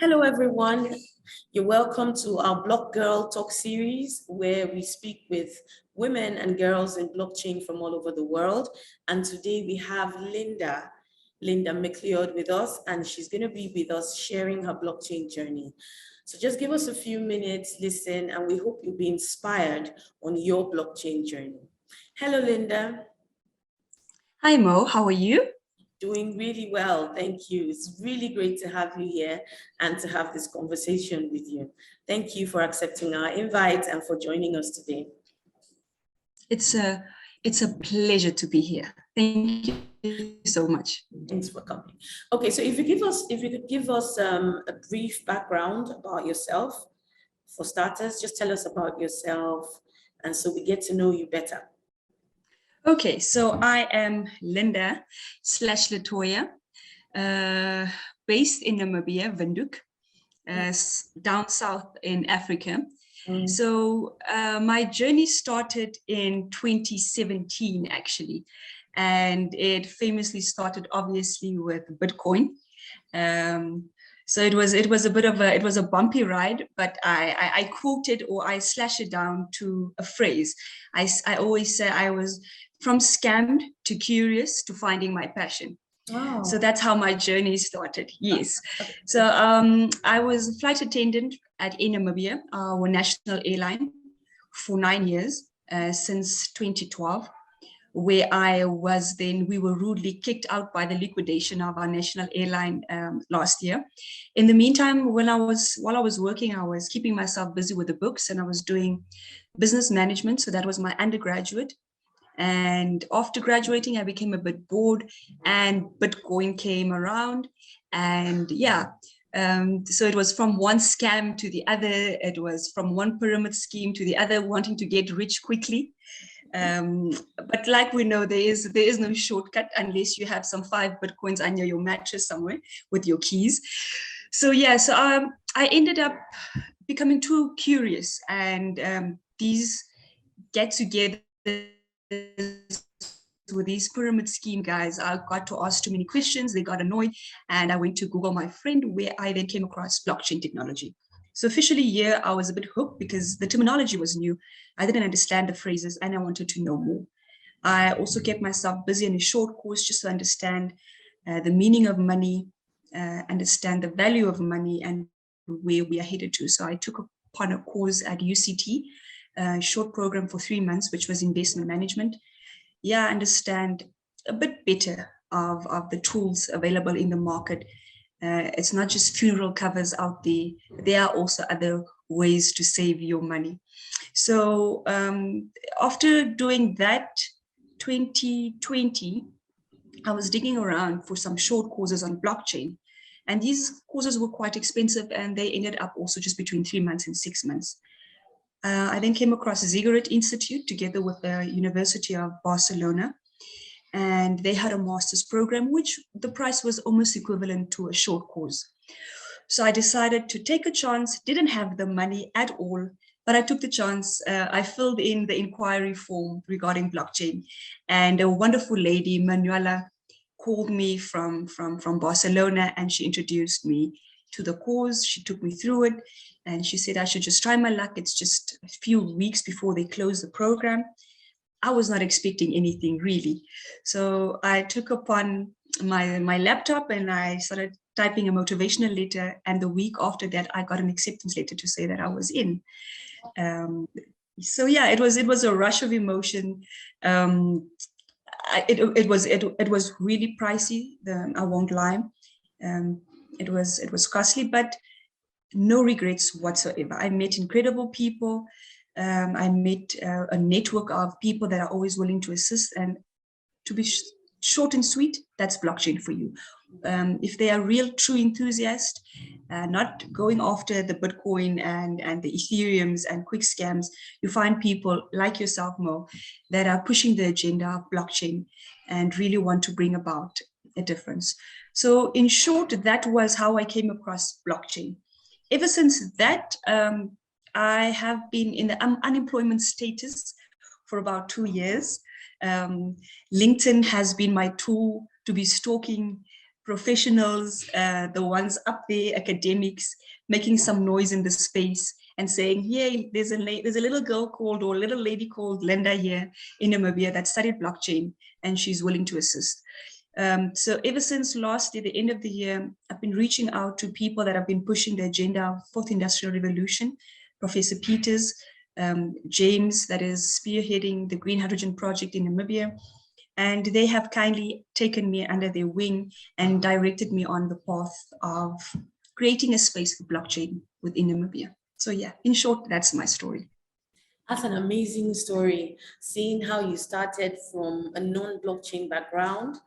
Hello, everyone. You're welcome to our Block Girl Talk series, where we speak with women and girls in blockchain from all over the world. And today we have Linda McLeod with us, and she's going to be with us sharing her blockchain journey. So just give us a few minutes, listen, and we hope you'll be inspired on your blockchain journey. Hello, Linda. Hi, Mo. How are you? Doing really well, thank you. It's really great to have you here and to have this conversation with you. Thank you for accepting our invite and for joining us today. It's a pleasure to be here. Thank you so much. Thanks for coming. Okay, so if you could give us a brief background about yourself, for starters, just tell us about yourself, and so we get to know you better. Okay, so I am Linda /Latoya, based in Namibia, Windhoek, down south in Africa. So my journey started in 2017, actually, and it famously started obviously with Bitcoin. So it was a bumpy ride, but I quoted, or I slash it down to a phrase. I always say I was from scammed to curious to finding my passion. Oh. So that's how my journey started. Yes. So I was a flight attendant at Namibia, our national airline, for 9 years, since 2012, where we were rudely kicked out by the liquidation of our national airline last year. In the meantime, while I was working, I was keeping myself busy with the books, and I was doing business management. So that was my undergraduate. And after graduating, I became a bit bored, and Bitcoin came around, and so it was from one scam to the other. It was from one pyramid scheme to the other, wanting to get rich quickly. But like we know, there is no shortcut unless you have some 5 Bitcoins under your mattress somewhere with your keys. So I ended up becoming too curious, and these get together with these pyramid scheme guys, I got to ask too many questions. They got annoyed, and I went to Google my friend, where I then came across blockchain technology. So officially here, I was a bit hooked because the terminology was new. I didn't understand the phrases, and I wanted to know more. I also kept myself busy in a short course just to understand the meaning of money, understand the value of money, and where we are headed to. So I took upon a course at UCT, a short program for 3 months, which was investment management. I understand a bit better of the tools available in the market. It's not just funeral covers out there. There are also other ways to save your money. So after doing that, 2020, I was digging around for some short courses on blockchain. And these courses were quite expensive, and they ended up also just between 3 months and 6 months. I then came across the Ziggurat Institute together with the University of Barcelona, and they had a master's program, which the price was almost equivalent to a short course. So I decided to take a chance, didn't have the money at all, but I took the chance. I filled in the inquiry form regarding blockchain, and a wonderful lady, Manuela, called me from Barcelona, and she introduced me to the course. She took me through it, and she said I should just try my luck. It's just a few weeks before they close the program. I was not expecting anything really. So I took upon my laptop, and I started typing a motivational letter. And the week after that, I got an acceptance letter to say that I was in. It was a rush of emotion. It was really pricey. I won't lie. It was costly, but no regrets whatsoever. I met incredible people. I met a network of people that are always willing to assist. And to be short and sweet, that's blockchain for you. If they are real, true enthusiasts, not going after the Bitcoin and the Ethereums and quick scams, you find people like yourself, Mo, that are pushing the agenda of blockchain and really want to bring about a difference. So in short, that was how I came across blockchain. Ever since that, I have been in the unemployment status for about 2 years. LinkedIn has been my tool to be stalking professionals, the ones up there, academics, making some noise in the space and saying, "Hey, there's a little girl called, or a little lady called Linda here in Namibia that studied blockchain, and she's willing to assist." So ever since last year, the end of the year, I've been reaching out to people that have been pushing the agenda of Fourth Industrial Revolution. Professor Peters, James, that is spearheading the Green Hydrogen Project in Namibia. And they have kindly taken me under their wing and directed me on the path of creating a space for blockchain within Namibia. So yeah, in short, that's my story. That's an amazing story, seeing how you started from a non-blockchain background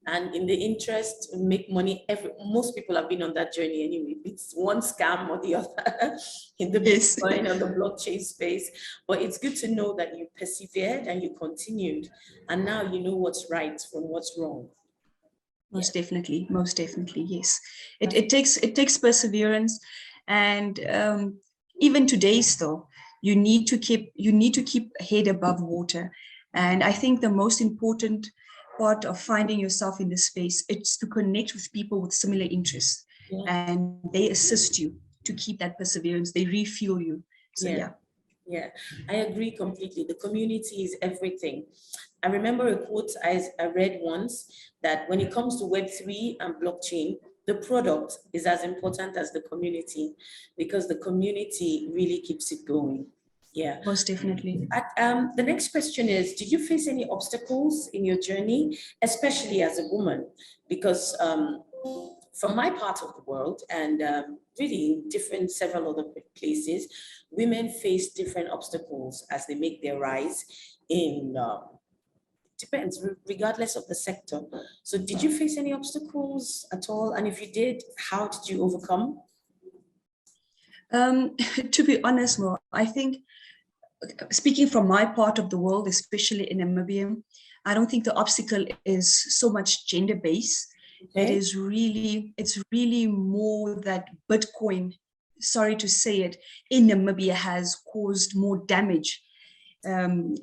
and in the interest to make money. Most people have been on that journey anyway. It's one scam or the other in the Yes. Bitcoin or the blockchain space. But it's good to know that you persevered and you continued. And now you know what's right from what's wrong. Most definitely, yes. It takes perseverance, and even today still, you need to keep head above water. And I think the most important part of finding yourself in this space is to connect with people with similar interests, and they assist you to keep that perseverance. They refuel you. So yeah, I agree completely. The community is everything. I remember a quote I read once that when it comes to Web3 and blockchain, the product is as important as the community, because the community really keeps it going. Yeah. Most definitely. The next question is, did you face any obstacles in your journey, especially as a woman? Because from my part of the world, and really in several other places, women face different obstacles as they make their rise in, depends, regardless of the sector. So did you face any obstacles at all? And if you did, how did you overcome? To be honest, Mo, I think, speaking from my part of the world, especially in Namibia, I don't think the obstacle is so much gender-based. Okay. It's really more that Bitcoin, sorry to say it, in Namibia has caused more damage. And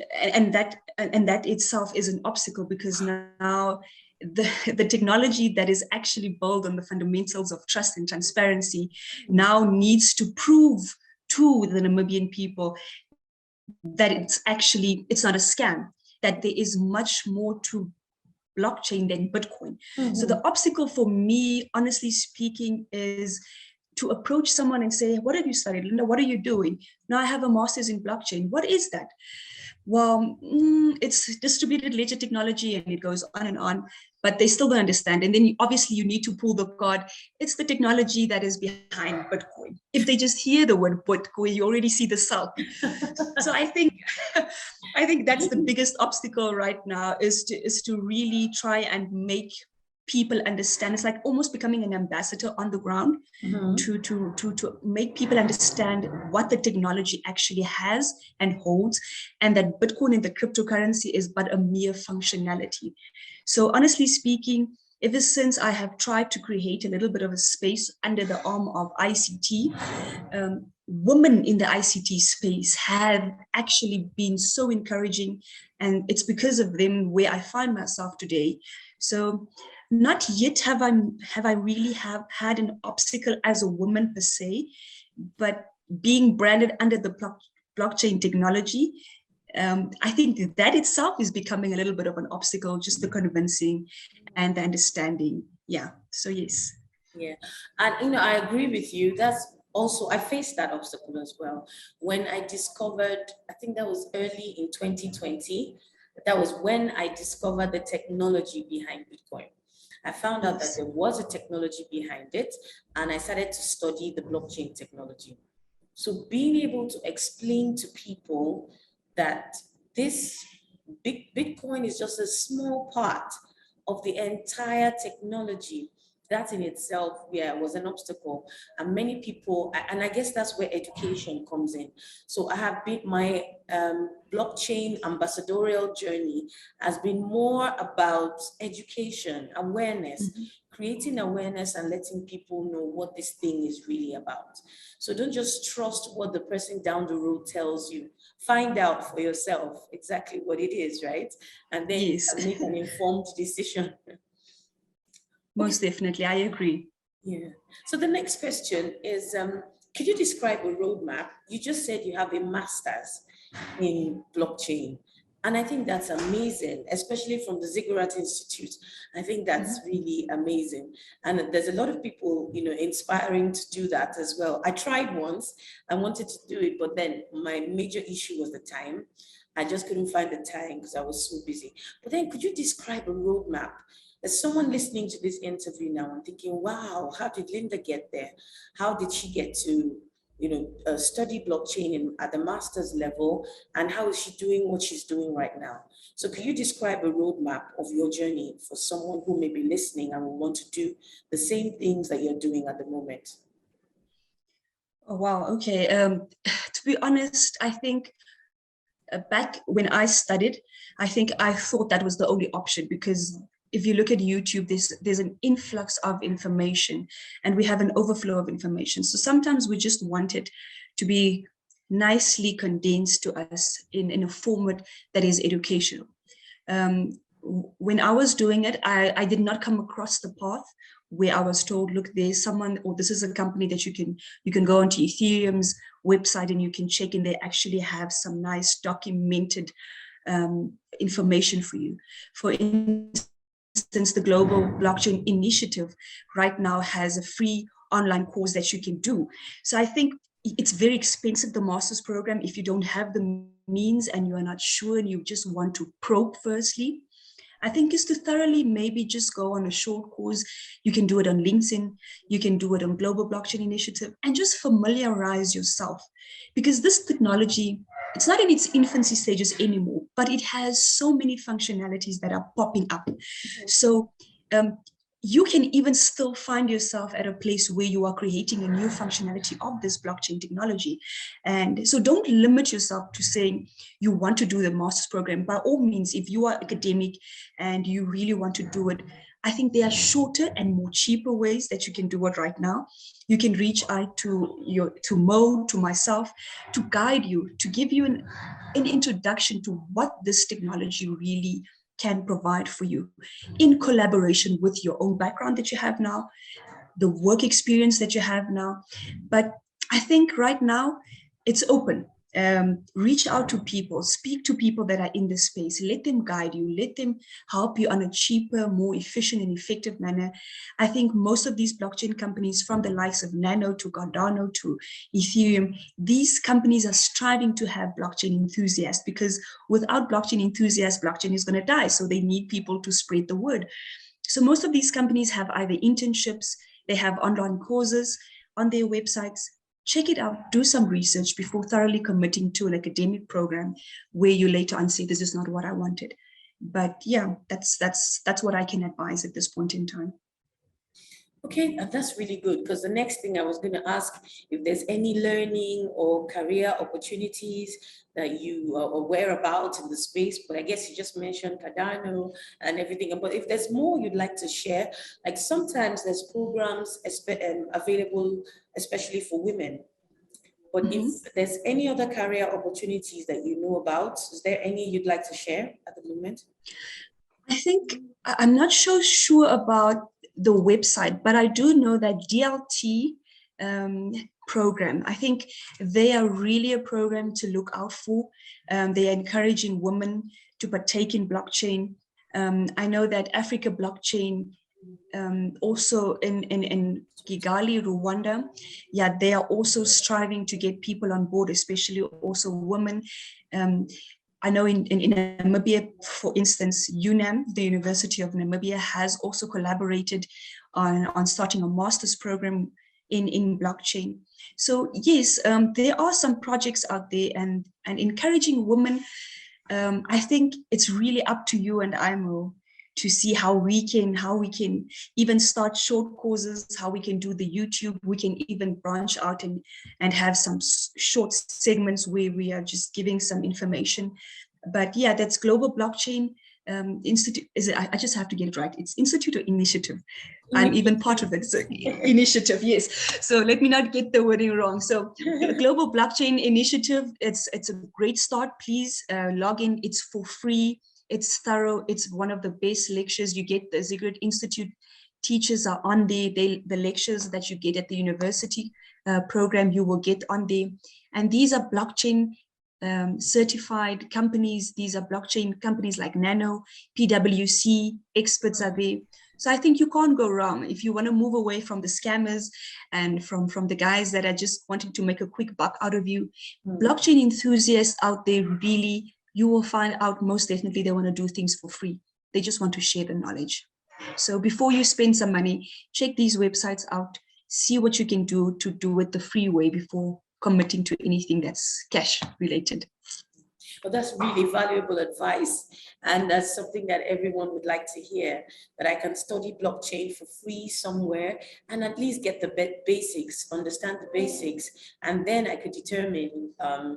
that itself is an obstacle, because now the technology that is actually built on the fundamentals of trust and transparency now needs to prove to the Namibian people that it's not a scam, that there is much more to blockchain than Bitcoin. Mm-hmm. So the obstacle for me, honestly speaking, is to approach someone and say, "What have you studied, Linda? What are you doing?" "No, I have a master's in blockchain." "What is that?" "Well, it's distributed ledger technology," and it goes on and on, but they still don't understand. And then obviously you need to pull the card. It's the technology that is behind Bitcoin. If they just hear the word Bitcoin, you already see the self. So I think that's the biggest obstacle right now, is to really try and make people understand. It's like almost becoming an ambassador on the ground, mm-hmm. to make people understand what the technology actually has and holds, and that Bitcoin and the cryptocurrency is but a mere functionality. So honestly speaking, ever since I have tried to create a little bit of a space under the arm of ICT, women in the ICT space have actually been so encouraging, and it's because of them where I find myself today. So not yet have I really had an obstacle as a woman per se, but being branded under the blockchain technology, I think that itself is becoming a little bit of an obstacle, just the convincing and the understanding. Yeah, so yes. Yeah, and I agree with you. That's also, I faced that obstacle as well. When I discovered, I think that was early in 2020, that was when I discovered the technology behind Bitcoin. I found out that there was a technology behind it, and I started to study the blockchain technology. So being able to explain to people that this Bitcoin is just a small part of the entire technology, that in itself, was an obstacle. And many people, and I guess that's where education comes in. So I have been, my blockchain ambassadorial journey has been more about education, awareness, mm-hmm. creating awareness and letting people know what this thing is really about. So don't just trust what the person down the road tells you. Find out for yourself exactly what it is, right? And then yes. You can make an informed decision. Most definitely, I agree. Yeah. So the next question is, could you describe a roadmap? You just said you have a master's in blockchain. And I think that's amazing, especially from the Ziggurat Institute. I think that's really amazing. And there's a lot of people, inspiring to do that as well. I tried once, I wanted to do it, but then my major issue was the time. I just couldn't find the time because I was so busy. But then could you describe a roadmap? As someone listening to this interview now, I'm thinking, wow, how did Linda get there? How did she get to, study blockchain at the master's level? And how is she doing what she's doing right now? So can you describe a roadmap of your journey for someone who may be listening and will want to do the same things that you're doing at the moment? Oh, wow. Okay. To be honest, I think back when I studied, I think I thought that was the only option, because if you look at YouTube, there's an influx of information and we have an overflow of information. So sometimes we just want it to be nicely condensed to us in a format that is educational. When I was doing it, I did not come across the path where I was told, look, there's someone, or this is a company that you can go onto Ethereum's website and you can check, and they actually have some nice documented information for you. For instance, the Global Blockchain Initiative right now has a free online course that you can do. So I think it's very expensive, the master's program, if you don't have the means and you are not sure and you just want to probe firstly. I think is to thoroughly maybe just go on a short course. You can do it on LinkedIn, you can do it on Global Blockchain Initiative, and just familiarize yourself. Because this technology, it's not in its infancy stages anymore, but it has so many functionalities that are popping up. So you can even still find yourself at a place where you are creating a new functionality of this blockchain technology. And so don't limit yourself to saying you want to do the master's program. By all means, if you are academic and you really want to do it, I think there are shorter and more cheaper ways that you can do it right now. You can reach out to Mo, to myself, to guide you, to give you an introduction to what this technology really can provide for you, in collaboration with your own background that you have now, the work experience that you have now. But I think right now it's open. Reach out to people, speak to people that are in this space, let them guide you, let them help you on a cheaper, more efficient and effective manner. I think most of these blockchain companies, from the likes of Nano to Cardano to Ethereum, these companies are striving to have blockchain enthusiasts, because without blockchain enthusiasts, blockchain is going to die. So they need people to spread the word. So most of these companies have either internships, they have online courses on their websites. Check it out, do some research before thoroughly committing to an academic program where you later on say, this is not what I wanted. But yeah, that's what I can advise at this point in time. Okay, that's really good, because the next thing I was going to ask, if there's any learning or career opportunities that you are aware about in the space, but I guess you just mentioned Cardano and everything. But if there's more you'd like to share, like sometimes there's programs available, especially for women. But if there's any other career opportunities that you know about, is there any you'd like to share at the moment? I think I'm not so sure about the website, but I do know that DLT program, I think they are really a program to look out for. They are encouraging women to partake in blockchain. I know that Africa Blockchain, also in Kigali, Rwanda, yeah, they are also striving to get people on board, especially also women. I know in Namibia, for instance, UNAM, the University of Namibia, has also collaborated on starting a master's program in blockchain. So yes, there are some projects out there, and encouraging women. I think it's really up to you and IMO to see how we can even start short courses, how we can do the YouTube. We can even branch out and have some short segments where we are just giving some information. But yeah, that's Global Blockchain Institute. I just have to get it right. It's Institute or Initiative. I'm even part of it. So initiative, yes. So let me not get the wording wrong. So Global Blockchain Initiative, it's a great start. Please log in. It's for free. It's thorough. It's one of the best lectures. You get the Ziggurat Institute teachers are on there. The lectures that you get at the university program, you will get on there. And these are blockchain certified companies. These are blockchain companies like Nano, PwC, experts are there. So I think you can't go wrong if you want to move away from the scammers and from the guys that are just wanting to make a quick buck out of you. Blockchain enthusiasts out there, really, you will find out most definitely they want to do things for free. They just want to share the knowledge. So before you spend some money, check these websites out, see what you can do to do it the free way before committing to anything that's cash related. Well, that's really valuable advice. And that's something that everyone would like to hear, that I can study blockchain for free somewhere and at least get the basics, understand the basics, and then I could determine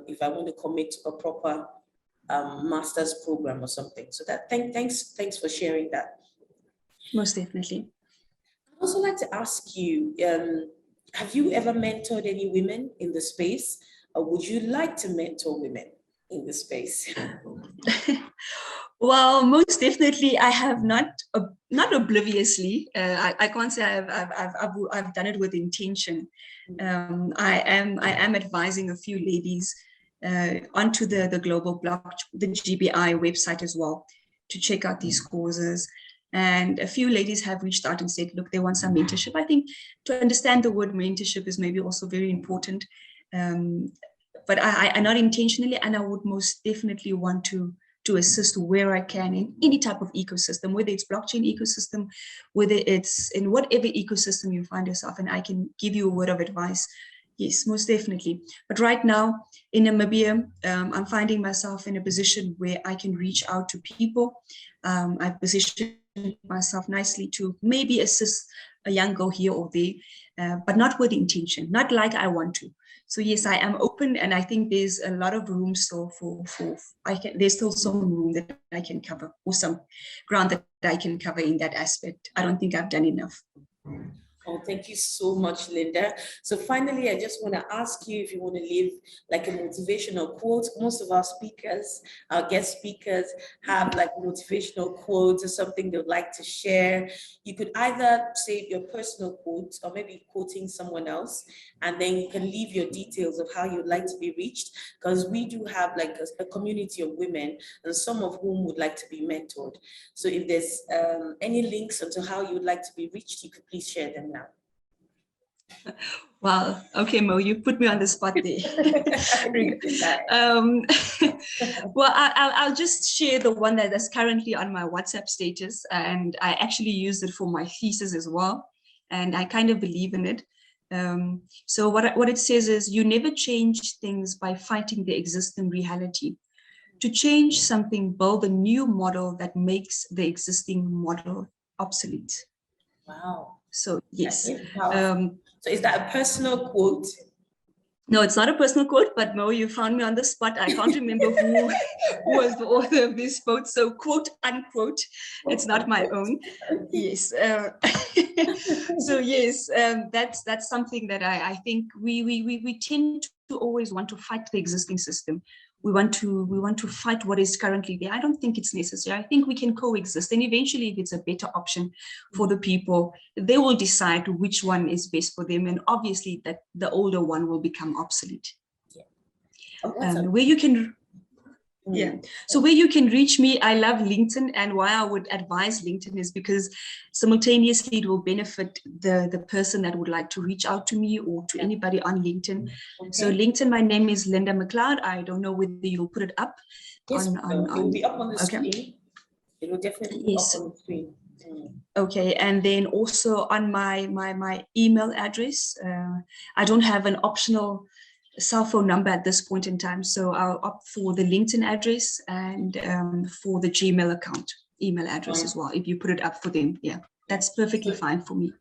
if I want to commit to a proper master's program or something. So that thanks for sharing that. Most definitely. I'd also like to ask you, have you ever mentored any women in the space, or would you like to mentor women in the space? Well, most definitely, I have not obliviously. I can't say I've done it with intention. I am advising a few ladies onto the global block, the GBI website as well, to check out these courses. And a few ladies have reached out and said, look, they want some mentorship. I think to understand the word mentorship is maybe also very important. But I not intentionally, and I would most definitely want to assist where I can in any type of ecosystem, whether it's blockchain ecosystem, whether it's in whatever ecosystem you find yourself, and I can give you a word of advice. Yes, most definitely. But right now in Namibia, I'm finding myself in a position where I can reach out to people. I've positioned myself nicely to maybe assist a young girl here or there, but not with intention, not like I want to. So yes, I am open, and I think there's a lot of room still there's still some room that I can cover, or some ground that I can cover in that aspect. I don't think I've done enough. Oh, thank you so much, Linda. So finally, I just want to ask you if you want to leave like a motivational quote. Most of our speakers, our guest speakers, have like motivational quotes or something they'd like to share. You could either say your personal quote or maybe quoting someone else, and then you can leave your details of how you'd like to be reached, because we do have like a community of women, and some of whom would like to be mentored. So if there's any links onto how you would like to be reached, you could please share them now. Wow. Okay, Mo, you put me on the spot there. Well, I'll just share the one that's currently on my WhatsApp status, and I actually used it for my thesis as well, and I kind of believe in it. So what it says is, you never change things by fighting the existing reality. To change something, build a new model that makes the existing model obsolete. Wow. So yes. So is that a personal quote? No, it's not a personal quote, but Mo, you found me on the spot. I can't remember who was the author of this quote. So quote unquote, it's not my own. Yes. So yes, that's something that I think we tend to always want to fight the existing system. We want to fight what is currently there. I don't think it's necessary. I think we can coexist, and eventually, if it's a better option for the people, they will decide which one is best for them. And obviously, that the older one will become obsolete. Yeah. Where you can. Yeah. So where you can reach me, I love LinkedIn, and why I would advise LinkedIn is because simultaneously it will benefit the person that would like to reach out to me or to anybody on LinkedIn. Okay. So LinkedIn, my name is Linda McLeod. I don't know whether you'll put it up. Yes, it will be up on the screen. It will definitely be up on the screen. Okay, and then also on my email address, I don't have an optional cell phone number at this point in time, so I'll opt for the LinkedIn address and for the Gmail account email address as well. If you put it up for them, yeah, that's perfectly fine for me.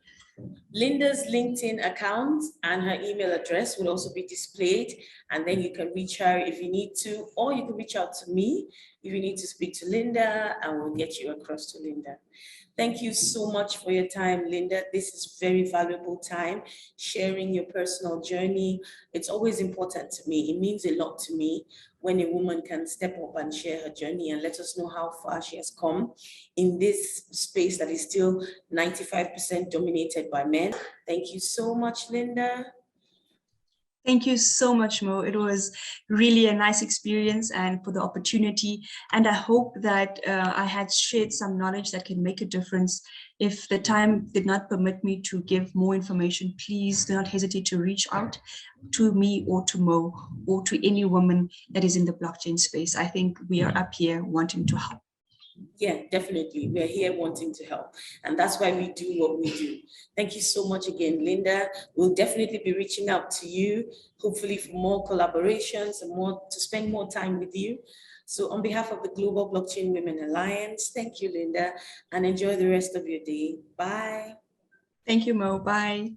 Linda's LinkedIn account and her email address will also be displayed, and then you can reach her if you need to, or you can reach out to me if you need to speak to Linda, and we'll get you across to Linda. Thank you so much for your time, Linda. This is very valuable time, sharing your personal journey. It's always important to me. It means a lot to me when a woman can step up and share her journey and let us know how far she has come in this space that is still 95% dominated by men. Thank you so much, Linda. Thank you so much, Mo. It was really a nice experience and for the opportunity. And I hope that I had shared some knowledge that can make a difference. If the time did not permit me to give more information, please do not hesitate to reach out to me or to Mo or to any woman that is in the blockchain space. I think we are up here wanting to help. Yeah, definitely. We're here wanting to help. And that's why we do what we do. Thank you so much again, Linda. We'll definitely be reaching out to you, hopefully for more collaborations and more to spend more time with you. So on behalf of the Global Blockchain Women Alliance, thank you, Linda, and enjoy the rest of your day. Bye. Thank you, Mo. Bye.